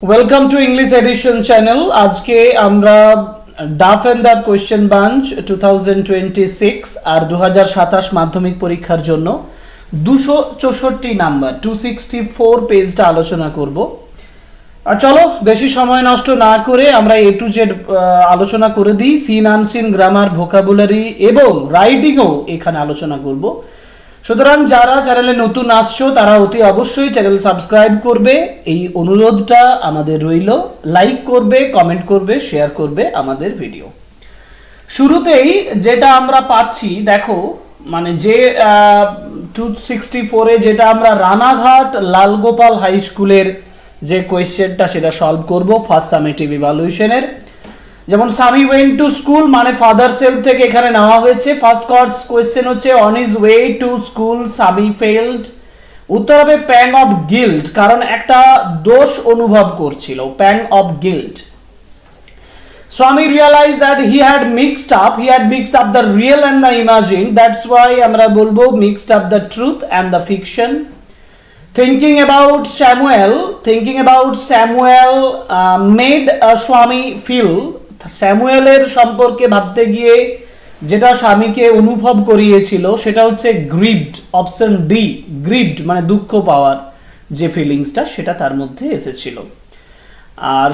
Welcome to English edition channel. আজকে আমরা ডাফ এন্ড দ্য কোয়েশ্চেন বাঞ্চ 2026 আর 2027 মাধ্যমিক পরীক্ষার জন্য 264 নাম্বার 264 পেজটা আলোচনা করব। আর চলো বেশি সময় নষ্ট না করে আমরা এ টু জেড আলোচনা করে দিই। সিন আনসিন, গ্রামার, ভোকাবুলারি এবং রাইটিংও এখানে আলোচনা করব। সুতরাং যারা চ্যানেলে নতুন আসছো তারা অতি অবশ্যই চ্যানেল সাবস্ক্রাইব করবে, এই অনুরোধটা আমাদের রইল। লাইক করবে, কমেন্ট করবে, শেয়ার করবে আমাদের ভিডিও। শুরুতেই যেটা আমরা পাচ্ছি দেখো, মানে যে 264-এ যেটা আমরা রানাঘাট লালগোপাল হাই স্কুলের যে কোয়েশ্চেনটা সেটা সলভ করব ফার্স্ট সামেটিভ ইভালুয়েশনের। যেমন সামি ওয়েন্ট টু স্কুল মানে ফাদার সেলফ থেকে এখানে নেওয়া হয়েছে। ফার্স্ট কোয়েশ্চেন হচ্ছে on his way to school Swami felt. উত্তর হবে প্যাং অফ গিল্ট, কারণ একটা দোষ অনুভব করছিল, pang of guilt. Swami realized that he had mixed up the real and the imagined. That's why আমরা বলবো mixed up the truth and the fiction. Thinking about Samuel made Swami feel. স্যামুয়েলের সম্পর্কে ভাবতে গিয়ে যেটা স্বামীকে অনুভব করিয়েছিল সেটা হচ্ছে গ্রিভড, অপশন ডি। গ্রিভড মানে দুঃখ পাওয়ার যে ফিলিংসটা সেটা তার মধ্যে এসেছিল। আর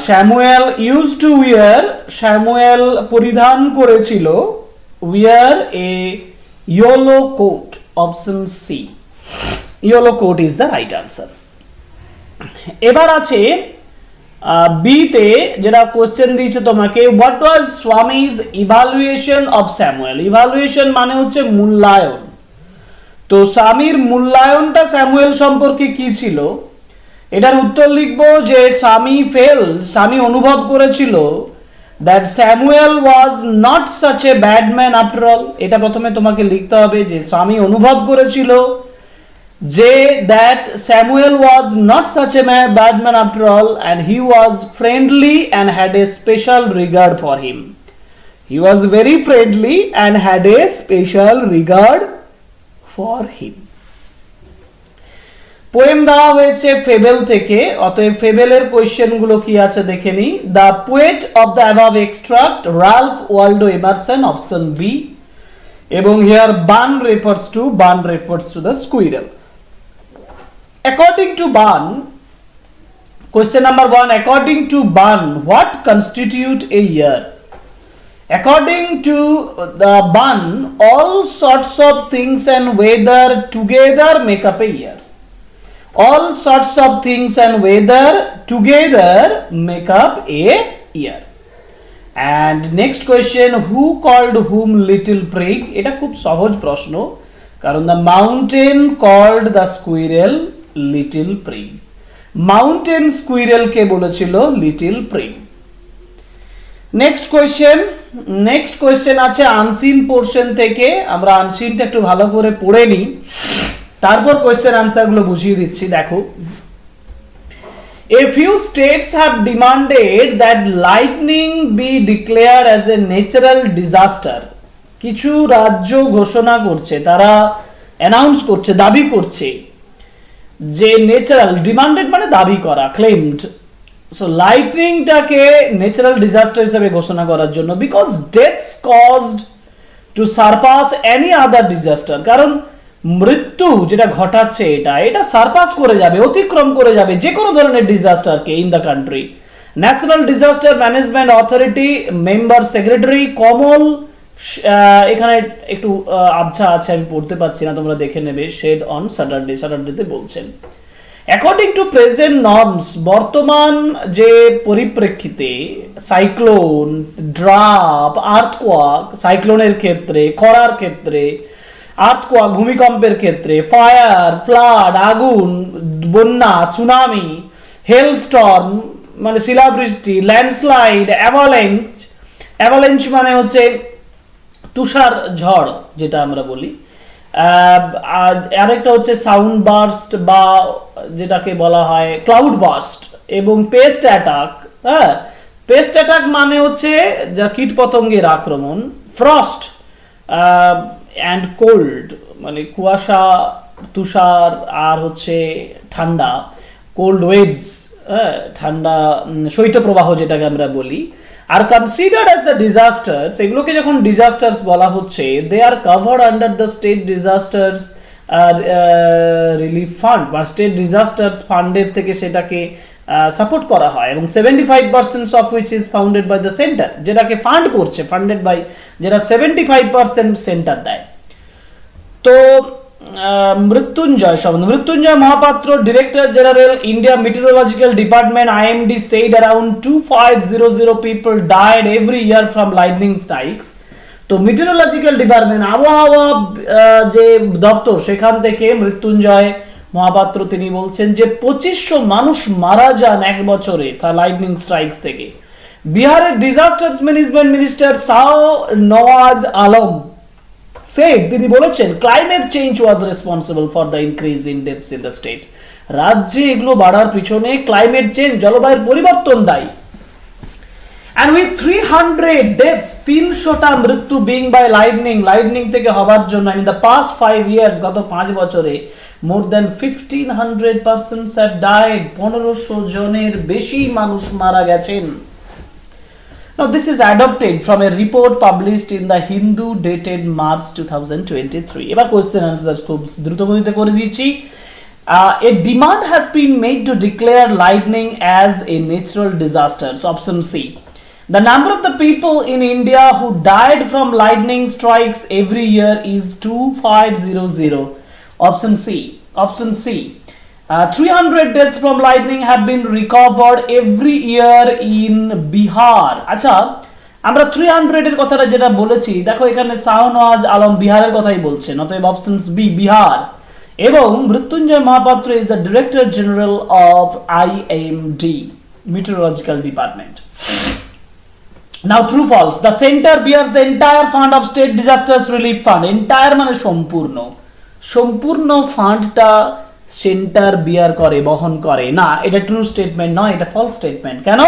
স্যামুয়েল পরিধান করেছিল wear a yellow coat, option C. Yellow coat is the right answer. এবার আছে বিতে যেটা কোশ্চেন দিয়েছে তোমাকে, what was Swami's evaluation of Samuel. Evaluation মানে হচ্ছে মূল্যায়ন। তো স্বামীর মূল্যায়নটা স্যামুয়েল সম্পর্কে কি ছিল, এটার উত্তর লিখবো যে স্বামী অনুভব করেছিল that Samuel was not such a bad man after all. এটা প্রথমে তোমাকে লিখতে হবে যে স্বামী অনুভব করেছিল যে that Samuel was not such a bad man after all, and he was friendly and had a special regard for him. He was very friendly and had a special regard for him. Poem দেওয়া হয়েছে fable থেকে, অতএব ফেবেলের কোয়েশ্চেনগুলো কি আছে দেখে নিই। The poet of the above extract Ralph Waldo Emerson, option B. এবং here Ban refers to the squirrel. According to Ban, question number 1, according to Ban, what constitute a year? According to the Ban, all sorts of things and weather together make up a year. All sorts of things and weather together make up a year. And next question, who called whom little prig? এটা খুব সহজ প্রশ্ন, কারণ the mountain called the squirrel little prig. Mountain squirrel কে বলেছিল little prig. Next question আছে unseen portion থেকে। আমরা আনসিনটা একটু ভালো করে পড়ে নিই, তারপর কোয়েশ্চেন আনসার গুলো বুঝিয়ে দিচ্ছি। দেখো, a few states have demanded that lightning be declared as a natural disaster. কিছু রাজ্য ঘোষণা করছে, তারা অ্যানাউন্স করছে, দাবি করছে যে ন্যাচারাল, ডিমান্ডেড মানে দাবি করা, ক্লেমড। সো লাইটনিংটাকে ন্যাচারাল ডিজাস্টার হিসেবে ঘোষণা করার জন্য, because deaths caused to surpass any other disaster. কারণ মৃত্যু যেটা ঘটাচ্ছে এটা সারপাস করে যাবে, অতিক্রম করে যাবে যে কোনো ধরনের ডিজাস্টারকে in the country. National disaster management authority member secretary Kamal, এখানে একটু আবছা আছে, আমি পড়তে পারছি না, তোমরা দেখে নেবে। শেড অন স্যাটারডেতে বলছেন অ্যাকর্ডিং টু প্রেজেন্ট নর্মস, বর্তমান যে পরিপ্রেক্ষিতে সাইক্লোন, ড্রাফ, আর্থকোয়াক, সাইক্লোনের ক্ষেত্রে, খরার ক্ষেত্রে, আর্থকোয়াক ভূমিকম্পের ক্ষেত্রে, ফায়ার, ফ্লাড আগুন, বন্যা, সুনামি, হেলস্টর্ম মানে শিলাবৃষ্টি, ল্যান্ডস্লাইড, অ্যাভালেঞ্চ মানে হচ্ছে তুষার ঝড় যেটা আমরা বলি, আরেকটা হচ্ছে সাউন্ড বার্স্ট বা যেটাকে বলা হয় ক্লাউড বার্স্ট, এবং পেস্ট অ্যাটাক। হ্যাঁ, পেস্ট অ্যাটাক মানে হচ্ছে যা কীট পতঙ্গের আক্রমণ। ফ্রস্ট অ্যান্ড কোল্ড মানে কুয়াশা, তুষার আর হচ্ছে ঠান্ডা। কোল্ড ওয়েভস ঠান্ডা শৈত্যপ্রবাহ যেটাকে আমরা বলি, are considered as the disasters, এগুলোকে যখন ডিজাস্টার্স বলা হচ্ছে, they are covered under the state disasters relief fund বা স্টেট ডিজাস্টার্স ফান্ডের থেকে সেটাকে সাপোর্ট করা হয়, এবং 75% of which is founded by the centre, যেটাকে ফান্ড করছে, ফান্ডেড বাই, যেটা 75% সেন্টার দেয়। তো Mrityunjay Mohapatra, director general India meteorological department IMD, said around 2500 people died every year from lightning strikes. তো মেটেরোলজিক্যাল ডিপার্টমেন্ট, আবহাওয়া যে দপ্তর, সেখান থেকে মৃত্যুঞ্জয় মহাপাত্র তিনি বলছেন যে 2500 মানুষ মারা যান এক বছরে লাইটনিং স্ট্রাইকস থেকে। বিহারের disasters management minister Shahnawaz Alam said, তিনি বলেছেন, climate change was responsible for the increase in deaths in the state. রাজ্যে এগুলো বাড়ার পিছনে ক্লাইমেট চেঞ্জ, জলবায়ুর পরিবর্তন দায়ী। And with 300 deaths, 300টা মৃত্যু being by lightning থেকে হবার জন্য, in the past 5 years, গত 5 বছরে more than 1500 persons have died, 1500 জনের বেশি মানুষ মারা গেছেন। Now this is adopted from a report published in the Hindu dated March 2023. এবার কোশ্চেন আনসার খুব দ্রুত গতিতে করে দিয়েছি। A demand has been made to declare lightning as a natural disaster. So option C. The number of the people in India who died from lightning strikes every year is 2500. Option C. Option C. 300 deaths from lightning have been recovered every year in Bihar. আচ্ছা, আমরা 300 এর কথাটা যেটা বলেছি, দেখো এখানে শাহনওয়াজ আলম বিহারের কথাই বলছেন, অতএব অপশন বি বিহার, এবং Mrityunjay Mohapatra is the director general of IMD meteorological department. Now true false, the center bears the entire fund of state disasters relief fund. Entire মানে সম্পূর্ণ ফান্ডটা সেন্টার বিয়ার করে, বহন করে না। এটা ট্রু স্টেটমেন্ট নয়, এটা ফলস স্টেটমেন্ট। কেন?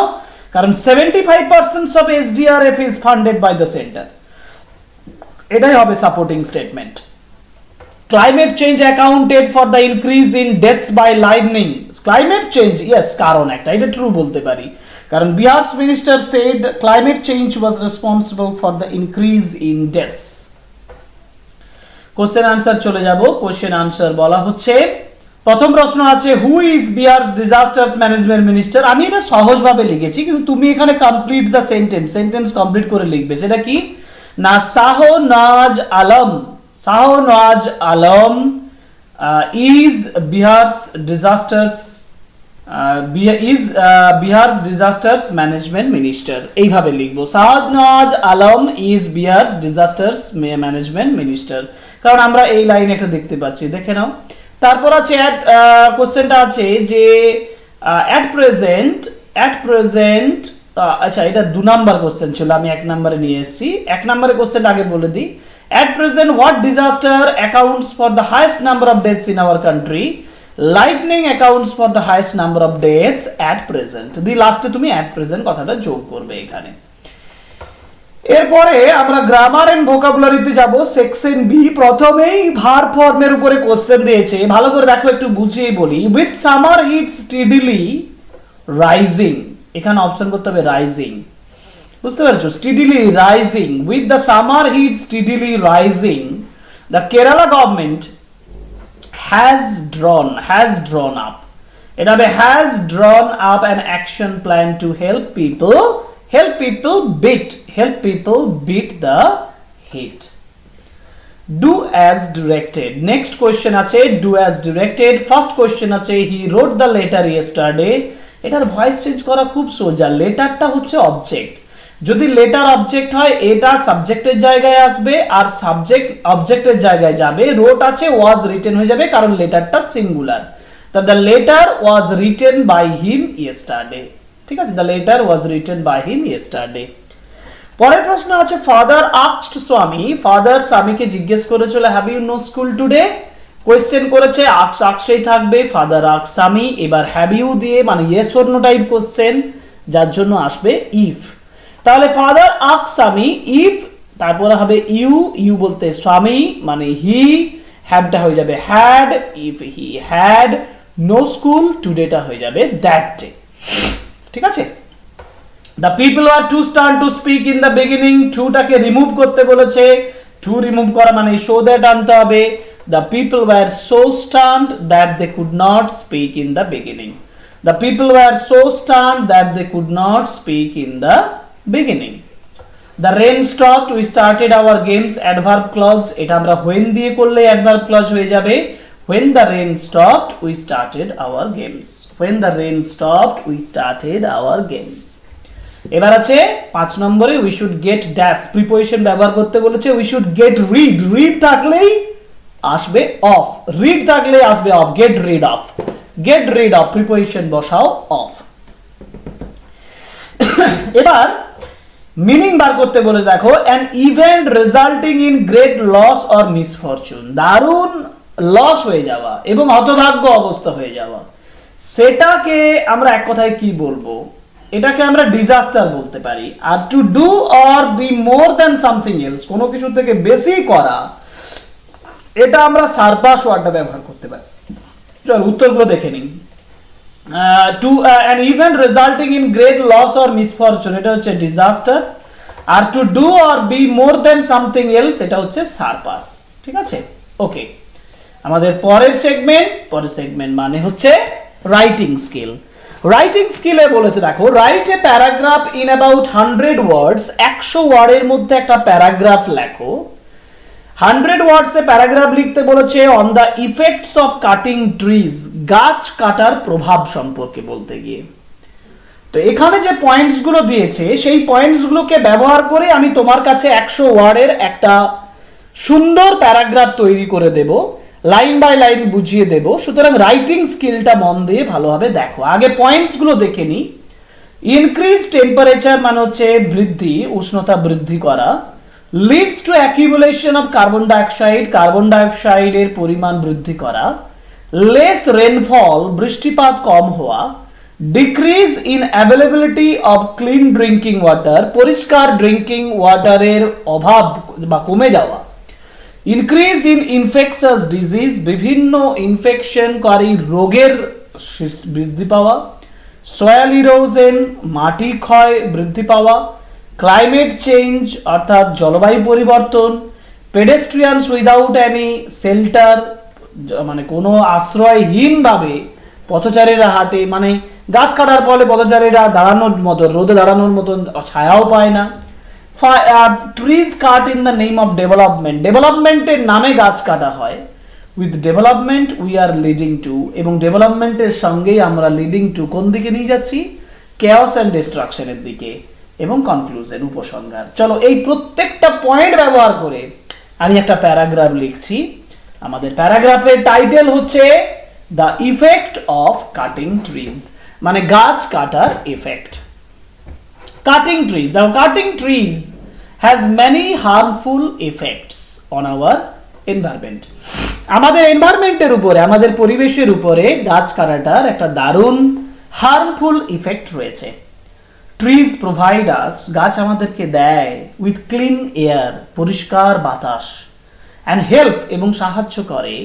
কারণ 75% of SDRF is funded by the centre. এটাই হবে supporting statement. Climate change accounted for the increase in deaths by lightning. Climate change, yes, কারণ একটা, এটা ট্রু বলতে পারি, কারণ Bihar's minister said climate change was responsible for the increase in deaths. Question answer চলে যাব। কোশ্চেন আনসার বলা হচ্ছে, প্রথম প্রশ্ন আছে, who is Bihar's disasters management minister. আমি এটা সহজভাবে লিখেছি, কিন্তু তুমি এখানে কমপ্লিট দ্য সেন্টেন্স কমপ্লিট করে লিখবে। সেটা কি না, Shahnawaz Alam is Bihar's disasters management minister, এইভাবে লিখবো। Shahnawaz Alam is Bihar's disasters management minister, কারণ আমরা এই লাইন একটা দেখতে পাচ্ছি, দেখে নাও। তারপর আছে কোশ্চেনটা আছে যে অ্যাট প্রেজেন্ট, আচ্ছা এটা 2 নাম্বার কোশ্চেন ছিল, আমি 1 নম্বরে নিয়ে এসেছি। 1 নম্বরের কোশ্চেনটা আগে বলে দিই। At present, what disaster accounts for the highest number of deaths in our country? Lightning accounts for the highest number of deaths at present. দি লাস্টে তুমি at present কথাটা যোগ করবে এখানে। এরপরে আমরা গ্রামার এন্ড ভোকাবুলারিতে যাব, সেকশন বি। প্রথমেই ভার্ব ফর্মের উপরে কোশ্চেন দিয়েছে, ভালো করে দেখো, একটু বুঝিয়ে বলি। With summer heat steadily rising, এখানে অপশন করতে হবে রাইজিং, বুঝতে পারছো? Steadily rising, with the summer heat steadily rising, the Kerala government has drawn up. It has drawn up an action plan to help people beat the heat. Do as directed. Next question আছে do as directed. First question আছে he wrote the letter yesterday. এটার voice change করা খুব সোজা। লেটারটা হচ্ছে object, যদি letter object হয় এটা সাবজেক্টের জায়গায় আসবে, আর সাবজেক্ট অবজেক্টের জায়গায় যাবে। রোট আছে ওয়াজ রিটেন হয়ে যাবে, কারণ লেটারটা সিঙ্গুলার। তা the letter was written by him yesterday, ঠিক আছে? The letter was written by him yesterday. পরের প্রশ্ন আছে ফাদার আস্কড স্বামী, ফাদার স্বামীকে জিজ্ঞেস করেছিল have you no school today. Question করেছে, আক্সেই থাকবে, ফাদার আস্কড স্বামী। এবার হ্যাভ ইউ দিয়ে মানে yes or no type question, যার জন্য আসবে ইফ। তাহলে ফাদার আস্কড স্বামী, ইফ তারপরে হবে ইউ বলতে স্বামী মানে হি, হ্যাভটা হয়ে যাবে had, if he had no school টুডেটা হয়ে যাবে দ্যাট ডে। ঠিক আছে। The people were too stunned to speak in the beginning. to টাকে রিমুভ করতে বলেছে, to রিমুভ করা মানে show that আনতে হবে। The people were so stunned that they could not speak in the beginning. The people were so stunned that they could not speak in the beginning. The rain stopped, we started our games. Adverb clause, এটা আমরা when দিয়ে করলে adverb clause হয়ে যাবে। When the rain stopped, we started our games. When the rain stopped, we started our games. এবার আছে 5 নম্বরে we should get dash preposition ব্যবহার করতে বলেছে। we should get read, read থাকলেই আসবে of, read থাকলেই আসবে of, get rid of, get rid of preposition বসাও of। এবার মিনিং বার করতে বলে দেখো, an event resulting in great loss or misfortune, দারুণ লস হয়ে যাওয়া এবং হতভাগ্য অবস্থা হয়ে যাওয়া, সেটাকে আমরা এক কথায় কি বলবো, এটাকে আমরা ডিজাস্টার বলতে পারি। আর to do or be more than something else, কোনো কিছু থেকে বেশি করা, এটা আমরা সারপাস ওয়ার্ডটা ব্যবহার করতে পারি। চল উত্তরগুলো দেখে নিন। To an event resulting in great loss or misfortune, এটা হচ্ছে ডিজাস্টার। আর to do or be more than something else, এটা হচ্ছে সারপাস। ঠিক আছে, ওকে। আমাদের পরের সেগমেন্ট মানে হচ্ছে রাইটিং স্কিল। রাইটিং স্কিলে বলেছে দেখো, write a paragraph in about 100 ওয়ার্ডস, 100 ওয়ার্ডের মধ্যে একটা প্যারাগ্রাফ লেখো। 100 ওয়ার্ডসে প্যারাগ্রাফ লিখতে বলেছে on the effects of cutting trees, গাছ কাটার প্রভাব সম্পর্কে বলতে গিয়ে। তো এখানে যে পয়েন্টস গুলো দিয়েছে সেই পয়েন্টস গুলোকে ব্যবহার করে আমি তোমার কাছে 100 ওয়ার্ডের একটা সুন্দর প্যারাগ্রাফ তৈরি করে দেব, লাইন বাই লাইন বুঝিয়ে দেব। সুতরাং রাইটিং স্কিলটা মন দিয়ে ভালোভাবে দেখো। আগে পয়েন্টস গুলো দেখে নি। ইনক্রিজ টেম্পারেচার মানে হচ্ছে বৃদ্ধি, উষ্ণতা বৃদ্ধি করা। Leads to accumulation of carbon dioxide, carbon ডাইঅক্সাইডের পরিমাণ বৃদ্ধি করা। লেস রেনফল, বৃষ্টিপাত কম হওয়া। Decrease in availability of clean drinking water, পরিষ্কার ড্রিঙ্কিং ওয়াটারের অভাব বা কমে যাওয়া। ইনক্রিজ ইন ইনফেকশাস ডিজিজ, বিভিন্ন ইনফেকশনকারী রোগের বৃদ্ধি পাওয়া। সয়েল ইরোশন, মাটি ক্ষয় বৃদ্ধি পাওয়া। ক্লাইমেট চেঞ্জ অর্থাৎ জলবায়ু পরিবর্তন। পেডেস্ট্রিয়ানস উইদাউট এনি শেল্টার, মানে কোনো আশ্রয়হীনভাবে পথচারীরা হাঁটে, মানে গাছ কাটার ফলে পথচারীরা দাঁড়ানোর মতো, রোদে দাঁড়ানোর মতন ছায়াও পায় না। Trees cut in the name of development, ডেভেলপমেন্টের নামে গাছ কাটা হয়। With development we are leading to, এবং ডেভেলপমেন্টের সঙ্গেই আমরা লিডিং টু কোন দিকে নিয়ে যাচ্ছি, কেওস অ্যান্ড ডিস্ট্রাকশনের দিকে। এবং কনক্লুশন, উপসংহার। চলো এই প্রত্যেকটা পয়েন্ট ব্যবহার করে আমি একটা প্যারাগ্রাফ লিখছি। আমাদের প্যারাগ্রাফের টাইটেল হচ্ছে the effect of cutting trees, মানে গাছ কাটার effect. Cutting trees, the cutting trees has many harmful effects on our environment. আমাদের এনভায়রনমেন্টের উপরে, আমাদের পরিবেশের উপরে গাছ কাটাটার একটা দারুণ হার্মফুল ইফেক্ট রয়েছে। ট্রিজ প্রোভাইড আস, গাছ আমাদেরকে দেয়, উইথ ক্লিন এয়ার, পরিষ্কার বাতাস, অ্যান্ড হেল্প, এবং সাহায্য করে,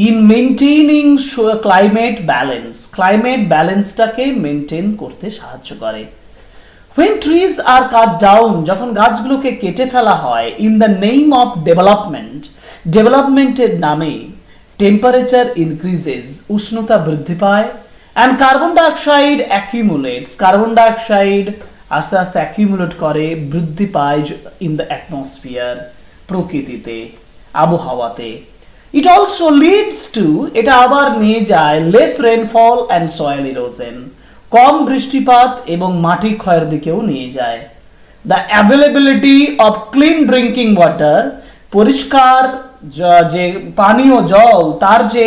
in maintaining climate balance, climate ব্যালেন্সটাকে মেনটেন করতে সাহায্য করে। When trees are cut down, যখন গাছগুলোকে কেটে ফেলা হয়, in the name of development, ডেভেলপমেন্টের নামে, টেম্পারেচার ইনক্রিজেস, উষ্ণতা বৃদ্ধি পায়, and carbon dioxide accumulates, carbon dioxide আস্তে আস্তে অ্যাকিউমুলেট করে, বৃদ্ধি পায় ইন দ্য অ্যাটমসফিয়ার, প্রকৃতিতে, আবহাওয়াতে। ইট অলসো লিডস টু, এটা আবার নিয়ে যায়, less rainfall and soil erosion, কম বৃষ্টিপাত এবং মাটি ক্ষয়ের দিকেও নিয়ে যায়। The availability of clean drinking water, পরিষ্কার যে পানীয় জল তার যে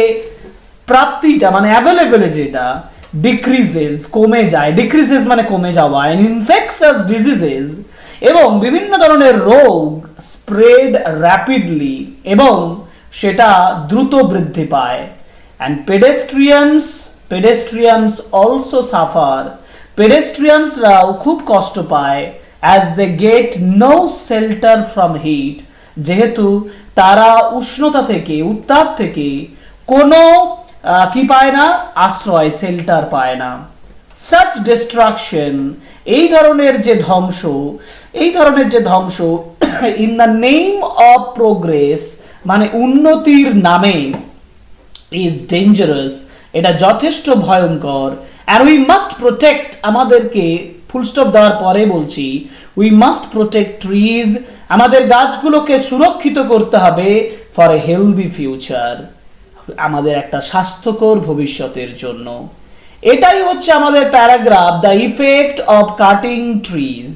প্রাপ্তিটা মানে অ্যাভেলেবিলিটিটা, ডিক্রিজেস কমে যায়, ডিক্রিজেস মানে কমে যাওয়া, এন্ড ইনফেকশাস ডিজিজেস, এবং বিভিন্ন ধরনের রোগ স্প্রেড র্যাপিডলি, এবং সেটা দ্রুত বৃদ্ধি পায়। অ্যান্ড পেডেস্ট্রিয়ানস অলসো সাফার, পেডেস্ট্রিয়ানসরাও খুব কষ্ট পায়, as they get no shelter from heat, যেহেতু তারা উষ্ণতা থেকে, উত্তাপ থেকে কোনো কি পায় না, আশ্রয়, শেল্টার পায় না। such destruction, এই ধরনের যে ধ্বংস in the name of progress, মানে উন্নতির নামে, is dangerous, এটা যথেষ্ট ভয়ঙ্কর, and we must protect, আমাদেরকে ফুল স্টপ দেওয়ার পরে বলছি, we must protect trees, আমাদের গাছগুলোকে সুরক্ষিত করতে হবে for a healthy future, আমাদের একটা স্বাস্থ্যকর ভবিষ্যতের জন্য। এটাই হচ্ছে আমাদের paragraph, the effect of cutting trees,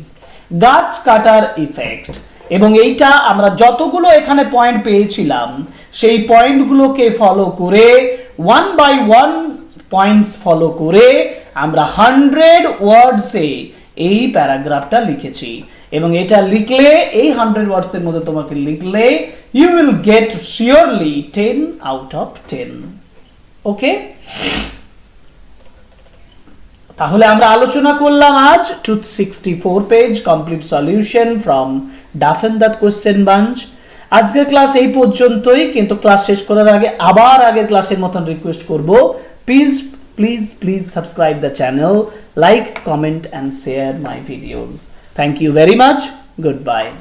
গাছ কাটার ইফেক্ট। এবং এইটা আমরা যতগুলো এখানে পয়েন্ট পেয়েছিলাম সেই পয়েন্টগুলোকে ফলো করে, one by one points follow করে আমরা 100 ওয়ার্ডসে এই প্যারাগ্রাফটা লিখেছি। এবং এটা লিখলে, এই 100 ওয়ার্ডসের মধ্যে তোমাকে লিখলে, you will get surely 10 out of 10। Okay, তাহলে আমরা আলোচনা করলাম আজ 264 পেজ কমপ্লিট সলিউশন ফ্রম ডাফেনদাত কোশ্চেন বাঞ্চ। আজকের ক্লাস এই পর্যন্তই, কিন্তু ক্লাস শেষ করার আগে আবার আগের ক্লাসের মতন রিকোয়েস্ট করব, please subscribe the channel, like, comment and share my videos. Thank you very much. Goodbye.